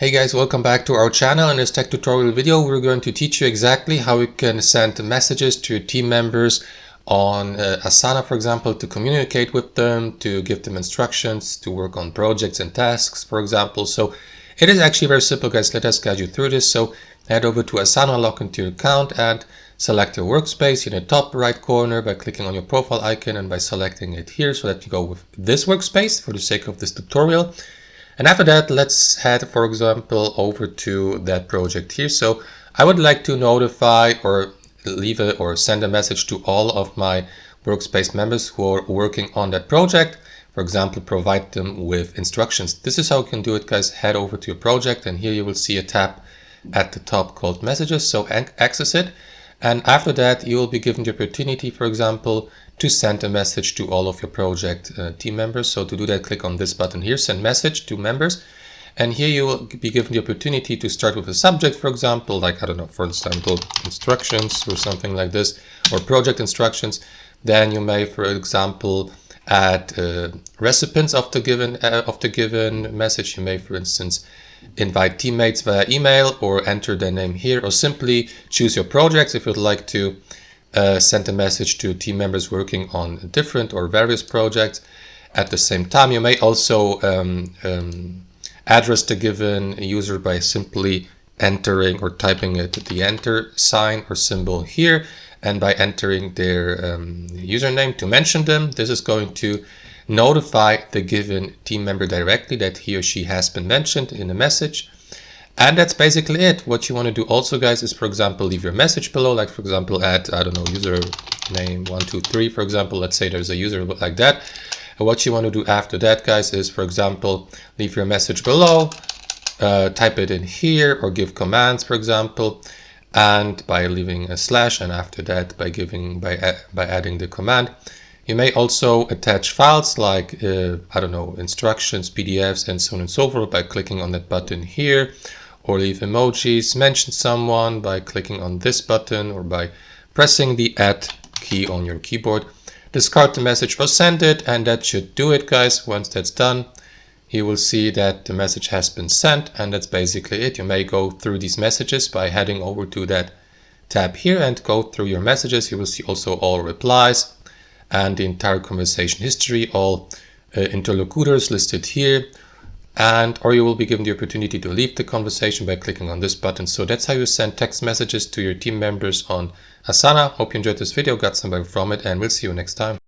Hey guys, welcome back to our channel. In this tech tutorial video, we're going to teach you exactly how you can send messages to your team members on Asana, for example, to communicate with them, to give them instructions, to work on projects and tasks, for example. So it is actually very simple, guys. Let us guide you through this. So head over to Asana, log into your account and select your workspace in the top right corner by clicking on your profile icon and by selecting it here so that you go with this workspace for the sake of this tutorial. And after that, let's head, for example, over to that project here. So I would like to notify or leave or send a message to all of my workspace members who are working on that project. For example, provide them with instructions. This is how you can do it, guys. Head over to your project and here you will see a tab at the top called messages. So access it. And after that, you will be given the opportunity, for example, to send a message to all of your project team members. So to do that, click on this button here, send message to members. And here you will be given the opportunity to start with a subject, for example, like, I don't know, for example, instructions or something like this, or project instructions. Then you may, for example, add recipients of the given message. You may, for instance, invite teammates via email or enter their name here, or simply choose your projects if you'd like to send a message to team members working on different or various projects at the same time. You may also address the given user by simply entering or typing it the enter sign or symbol here, and by entering their username to mention them. This is going to notify the given team member directly that he or she has been mentioned in a message. And that's basically it. What you want to do also, guys, is, for example, leave your message below, like, for example, add, I don't know, username 123, for example. Let's say there's a user like that. And what you want to do after that, guys, is, for example, leave your message below, type it in here, or give commands, for example, and by leaving a slash, and after that by adding the command. You may also attach files like, I don't know, instructions, PDFs, and so on and so forth by clicking on that button here, or leave emojis, mention someone by clicking on this button or by pressing the add key on your keyboard. Discard the message or send it, and that should do it, guys. Once that's done, you will see that the message has been sent, and that's basically it. You may go through these messages by heading over to that tab here and go through your messages. You will see also all replies and the entire conversation history, all interlocutors listed here, or you will be given the opportunity to leave the conversation by clicking on this button. So that's how you send text messages to your team members on Asana. Hope you enjoyed this video, got some value from it, and we'll see you next time.